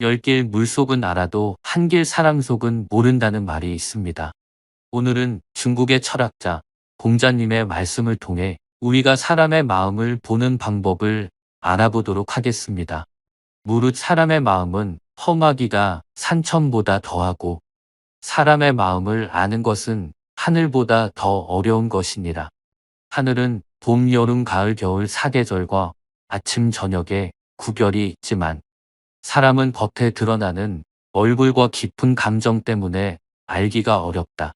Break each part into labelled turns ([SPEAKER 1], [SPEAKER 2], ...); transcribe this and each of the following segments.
[SPEAKER 1] 열 길 물속은 알아도 한 길 사람 속은 모른다는 말이 있습니다. 오늘은 중국의 철학자 공자님의 말씀을 통해 우리가 사람의 마음을 보는 방법을 알아보도록 하겠습니다. 무릇 사람의 마음은 험하기가 산천보다 더하고 사람의 마음을 아는 것은 하늘보다 더 어려운 것이니라. 하늘은 봄, 여름, 가을, 겨울 사계절과 아침, 저녁에 구별이 있지만 사람은 겉에 드러나는 얼굴과 깊은 감정 때문에 알기가 어렵다.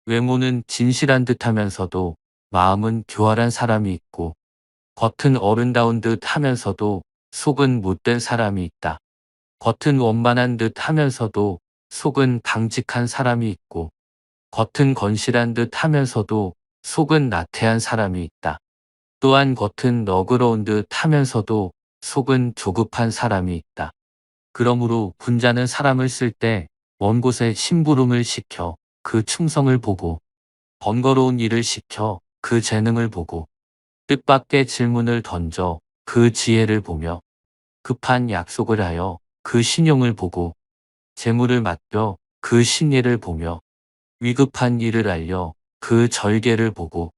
[SPEAKER 1] 외모는 진실한 듯 하면서도 마음은 교활한 사람이 있고 겉은 어른다운 듯 하면서도 속은 못된 사람이 있다. 겉은 원만한 듯 하면서도 속은 강직한 사람이 있고 겉은 건실한 듯 하면서도 속은 나태한 사람이 있다. 또한 겉은 너그러운 듯 하면서도 속은 조급한 사람이 있다. 그러므로 군자는 사람을 쓸 때 먼 곳에 심부름을 시켜 그 충성을 보고 번거로운 일을 시켜 그 재능을 보고 뜻밖의 질문을 던져 그 지혜를 보며 급한 약속을 하여 그 신용을 보고 재물을 맡겨 그 신의를 보며 위급한 일을 알려 그 절개를 보고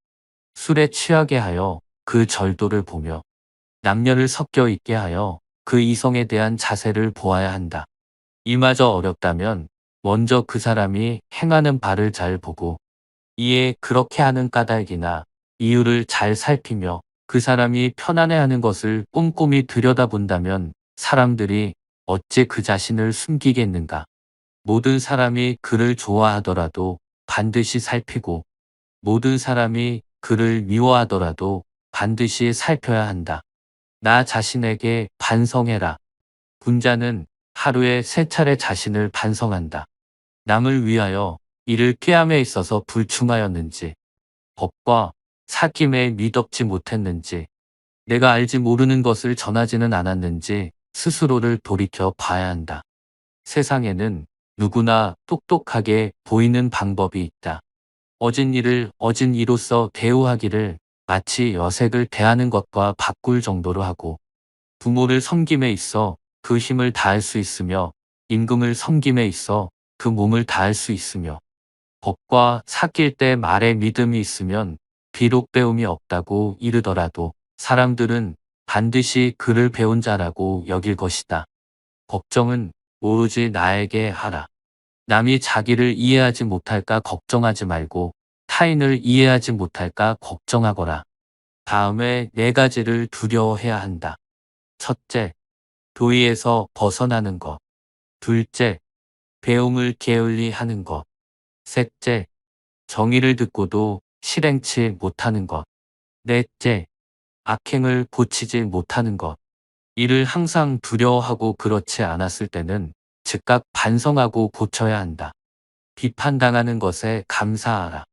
[SPEAKER 1] 술에 취하게 하여 그 절도를 보며 남녀를 섞여 있게 하여 그 이성에 대한 자세를 보아야 한다. 이마저 어렵다면 먼저 그 사람이 행하는 바를 잘 보고 이에 그렇게 하는 까닭이나 이유를 잘 살피며 그 사람이 편안해하는 것을 꼼꼼히 들여다본다면 사람들이 어찌 그 자신을 숨기겠는가. 모든 사람이 그를 좋아하더라도 반드시 살피고 모든 사람이 그를 미워하더라도 반드시 살펴야 한다. 나 자신에게 반성해라. 군자는 하루에 3차례 자신을 반성한다. 남을 위하여 이를 꾀함에 있어서 불충하였는지, 법과 사귐에 미덥지 못했는지, 내가 알지 모르는 것을 전하지는 않았는지 스스로를 돌이켜 봐야 한다. 세상에는 누구나 똑똑하게 보이는 방법이 있다. 어진 일을 어진 이로써 대우하기를 마치 여색을 대하는 것과 바꿀 정도로 하고 부모를 섬김에 있어 그 힘을 다할 수 있으며 임금을 섬김에 있어 그 몸을 다할 수 있으며 법과 삭힐 때 말에 믿음이 있으면 비록 배움이 없다고 이르더라도 사람들은 반드시 그를 배운 자라고 여길 것이다. 걱정은 오로지 나에게 하라. 남이 자기를 이해하지 못할까 걱정하지 말고 타인을 이해하지 못할까 걱정하거라. 다음에 4가지를 두려워해야 한다. 첫째, 도의에서 벗어나는 것. 둘째, 배움을 게을리 하는 것. 셋째, 정의를 듣고도 실행치 못하는 것. 넷째, 악행을 고치지 못하는 것. 이를 항상 두려워하고 그렇지 않았을 때는 즉각 반성하고 고쳐야 한다. 비판당하는 것에 감사하라.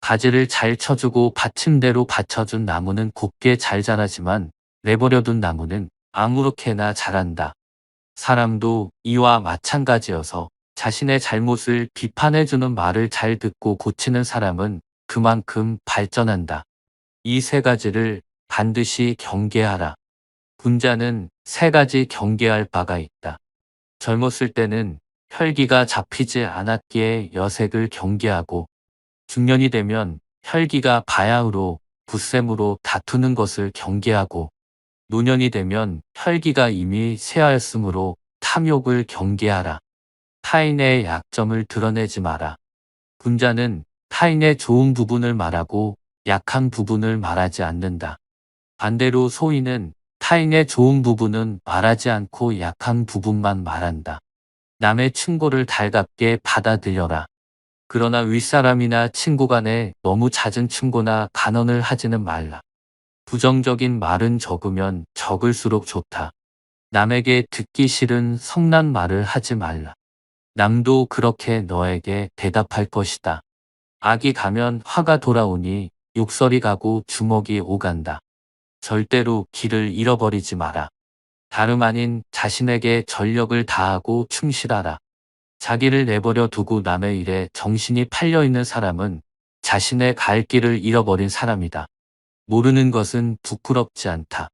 [SPEAKER 1] 가지를 잘 쳐주고 받침대로 받쳐준 나무는 곱게 잘 자라지만 내버려둔 나무는 아무렇게나 자란다. 사람도 이와 마찬가지여서 자신의 잘못을 비판해주는 말을 잘 듣고 고치는 사람은 그만큼 발전한다. 이 3가지를 반드시 경계하라. 군자는 3가지 경계할 바가 있다. 젊었을 때는 혈기가 잡히지 않았기에 여색을 경계하고 중년이 되면 혈기가 바야흐로 굳셈으로 다투는 것을 경계하고 노년이 되면 혈기가 이미 쇠하였으므로 탐욕을 경계하라. 타인의 약점을 드러내지 마라. 군자는 타인의 좋은 부분을 말하고 약한 부분을 말하지 않는다. 반대로 소인은 타인의 좋은 부분은 말하지 않고 약한 부분만 말한다. 남의 충고를 달갑게 받아들여라. 그러나 윗사람이나 친구 간에 너무 잦은 충고나 간언을 하지는 말라. 부정적인 말은 적으면 적을수록 좋다. 남에게 듣기 싫은 성난 말을 하지 말라. 남도 그렇게 너에게 대답할 것이다. 악이 가면 화가 돌아오니 욕설이 가고 주먹이 오간다. 절대로 길을 잃어버리지 마라. 다름 아닌 자신에게 전력을 다하고 충실하라. 자기를 내버려 두고 남의 일에 정신이 팔려있는 사람은 자신의 갈 길을 잃어버린 사람이다. 모르는 것은 부끄럽지 않다.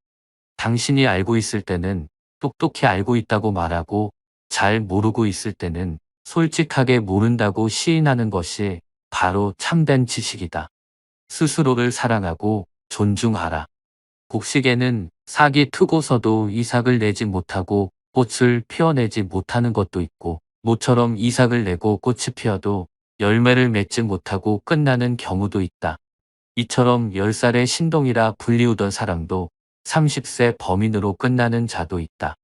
[SPEAKER 1] 당신이 알고 있을 때는 똑똑히 알고 있다고 말하고 잘 모르고 있을 때는 솔직하게 모른다고 시인하는 것이 바로 참된 지식이다. 스스로를 사랑하고 존중하라. 곡식에는 삭이 트고서도 이삭을 내지 못하고 꽃을 피워내지 못하는 것도 있고, 모처럼 이삭을 내고 꽃이 피어도 열매를 맺지 못하고 끝나는 경우도 있다. 이처럼 10살의 신동이라 불리우던 사람도 30세 범인으로 끝나는 자도 있다.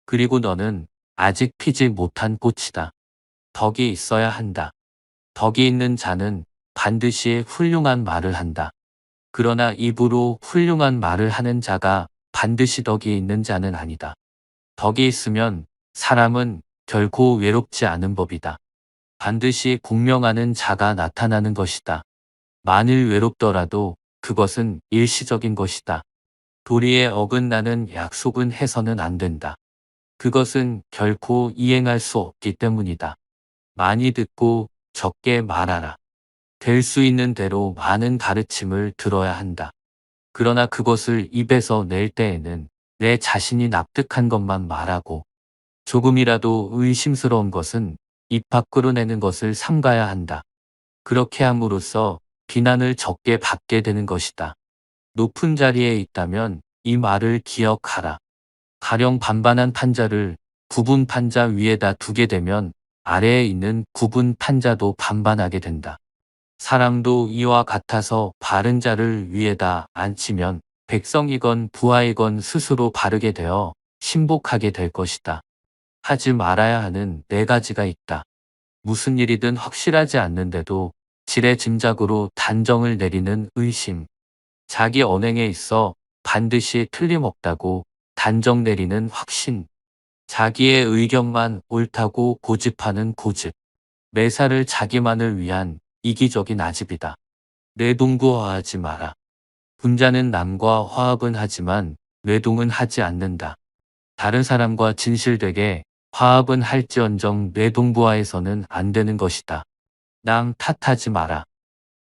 [SPEAKER 1] 그리고 너는 아직 피지 못한 꽃이다. 덕이 있어야 한다. 덕이 있는 자는 반드시 훌륭한 말을 한다. 그러나 입으로 훌륭한 말을 하는 자가 반드시 덕이 있는 자는 아니다. 덕이 있으면 사람은 결코 외롭지 않은 법이다. 반드시 공명하는 자가 나타나는 것이다. 만일 외롭더라도 그것은 일시적인 것이다. 도리에 어긋나는 약속은 해서는 안 된다. 그것은 결코 이행할 수 없기 때문이다. 많이 듣고 적게 말하라. 될 수 있는 대로 많은 가르침을 들어야 한다. 그러나 그것을 입에서 낼 때에는 내 자신이 납득한 것만 말하고, 조금이라도 의심스러운 것은 입 밖으로 내는 것을 삼가야 한다. 그렇게 함으로써 비난을 적게 받게 되는 것이다. 높은 자리에 있다면 이 말을 기억하라. 가령 반반한 판자를 구분 판자 위에다 두게 되면 아래에 있는 구분 판자도 반반하게 된다. 사람도 이와 같아서 바른 자를 위에다 앉히면 백성이건 부하이건 스스로 바르게 되어 신복하게 될 것이다. 하지 말아야 하는 4가지가 있다. 무슨 일이든 확실하지 않는데도 지레 짐작으로 단정을 내리는 의심. 자기 언행에 있어 반드시 틀림없다고 단정 내리는 확신. 자기의 의견만 옳다고 고집하는 고집. 매사를 자기만을 위한 이기적인 아집이다. 뇌동구화하지 마라. 분자는 남과 화합은 하지만 뇌동은 하지 않는다. 다른 사람과 진실되게 화합은 할지언정 뇌동부화해서는 안 되는 것이다. 남 탓하지 마라.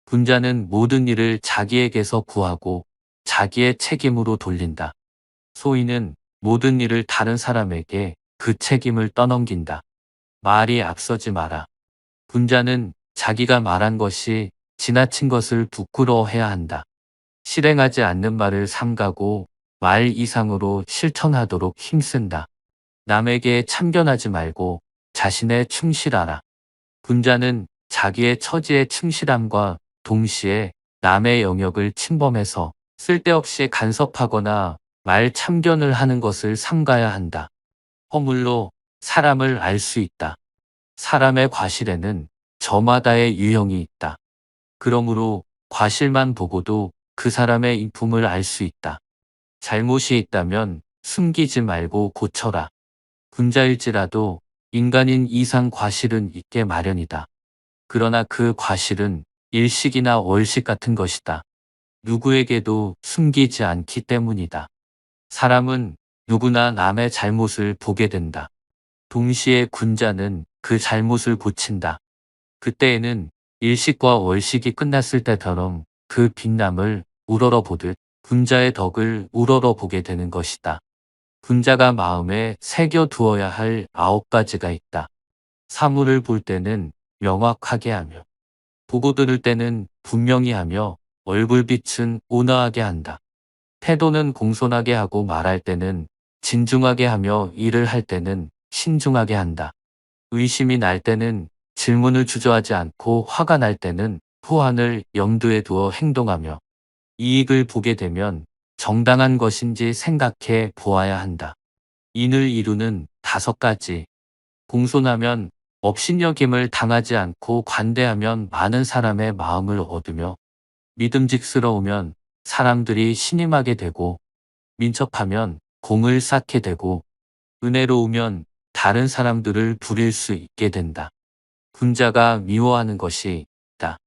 [SPEAKER 1] 분자는 모든 일을 자기에게서 구하고 자기의 책임으로 돌린다. 소인은 모든 일을 다른 사람에게 그 책임을 떠넘긴다. 말이 앞서지 마라. 분자는 자기가 말한 것이 지나친 것을 부끄러워해야 한다. 실행하지 않는 말을 삼가고 말 이상으로 실천하도록 힘쓴다. 남에게 참견하지 말고 자신에 충실하라. 분자는 자기의 처지에 충실함과 동시에 남의 영역을 침범해서 쓸데없이 간섭하거나 말 참견을 하는 것을 삼가야 한다. 허물로 사람을 알 수 있다. 사람의 과실에는 저마다의 유형이 있다. 그러므로 과실만 보고도 그 사람의 인품을 알 수 있다. 잘못이 있다면 숨기지 말고 고쳐라. 분자일지라도 인간인 이상 과실은 있게 마련이다. 그러나 그 과실은 일식이나 월식 같은 것이다. 누구에게도 숨기지 않기 때문이다. 사람은 누구나 남의 잘못을 보게 된다. 동시에 군자는 그 잘못을 고친다. 그때에는 일식과 월식이 끝났을 때처럼 그 빛남을 우러러 보듯 군자의 덕을 우러러 보게 되는 것이다. 군자가 마음에 새겨 두어야 할 9가지가 있다. 사물을 볼 때는 명확하게 하며, 보고 들을 때는 분명히 하며, 얼굴빛은 온화하게 한다. 태도는 공손하게 하고 말할 때는 진중하게 하며 일을 할 때는 신중하게 한다. 의심이 날 때는 질문을 주저하지 않고 화가 날 때는 후환을 염두에 두어 행동하며 이익을 보게 되면 정당한 것인지 생각해 보아야 한다. 인을 이루는 5가지. 공손하면 업신여김을 당하지 않고 관대하면 많은 사람의 마음을 얻으며 믿음직스러우면 사람들이 신임하게 되고 민첩하면 공을 쌓게 되고 은혜로우면 다른 사람들을 부릴 수 있게 된다. 군자가 미워하는 것이 있다.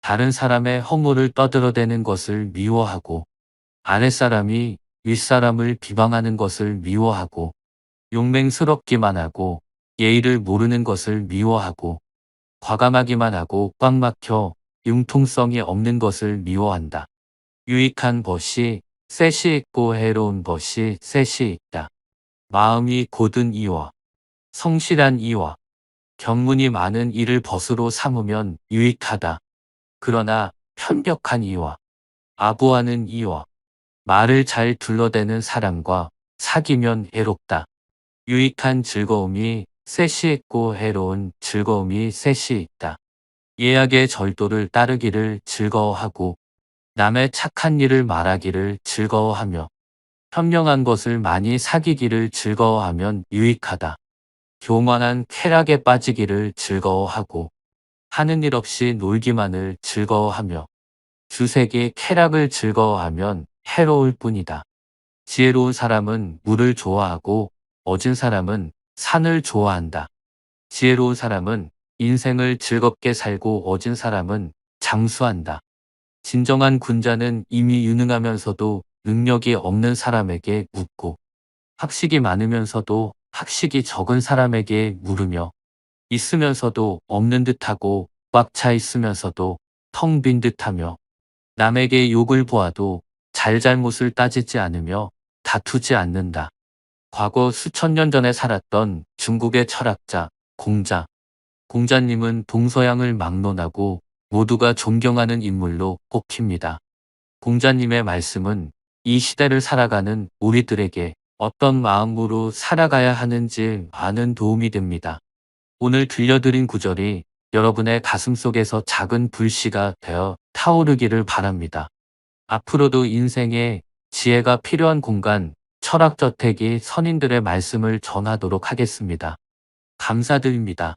[SPEAKER 1] 다른 사람의 허물을 떠들어대는 것을 미워하고 아랫사람이 윗사람을 비방하는 것을 미워하고 용맹스럽기만 하고 예의를 모르는 것을 미워하고 과감하기만 하고 꽉 막혀 융통성이 없는 것을 미워한다. 유익한 벗이 셋이 있고 해로운 벗이 셋이 있다. 마음이 고든 이와 성실한 이와 견문이 많은 이를 벗으로 삼으면 유익하다. 그러나 편벽한 이와 아부하는 이와 말을 잘 둘러대는 사람과 사귀면 애롭다. 유익한 즐거움이 셋이 있고 해로운 즐거움이 셋이 있다. 예약의 절도를 따르기를 즐거워하고 남의 착한 일을 말하기를 즐거워하며 현명한 것을 많이 사귀기를 즐거워하면 유익하다. 교만한 쾌락에 빠지기를 즐거워하고 하는 일 없이 놀기만을 즐거워하며 주색이 쾌락을 즐거워하면 해로울 뿐이다. 지혜로운 사람은 물을 좋아하고 얻은 사람은 산을 좋아한다. 지혜로운 사람은 인생을 즐겁게 살고 얻은 사람은 장수한다. 진정한 군자는 이미 유능하면서도 능력이 없는 사람에게 묻고 학식이 많으면서도 학식이 적은 사람에게 물으며 있으면서도 없는 듯하고 꽉 차 있으면서도 텅 빈 듯하며 남에게 욕을 보아도 잘잘못을 따지지 않으며 다투지 않는다. 과거 수천 년 전에 살았던 중국의 철학자 공자. 공자님은 동서양을 막론하고 모두가 존경하는 인물로 꼽힙니다. 공자님의 말씀은 이 시대를 살아가는 우리들에게 어떤 마음으로 살아가야 하는지 많은 도움이 됩니다. 오늘 들려드린 구절이 여러분의 가슴속에서 작은 불씨가 되어 타오르기를 바랍니다. 앞으로도 인생에 지혜가 필요한 공간, 철학저택이 선인들의 말씀을 전하도록 하겠습니다. 감사드립니다.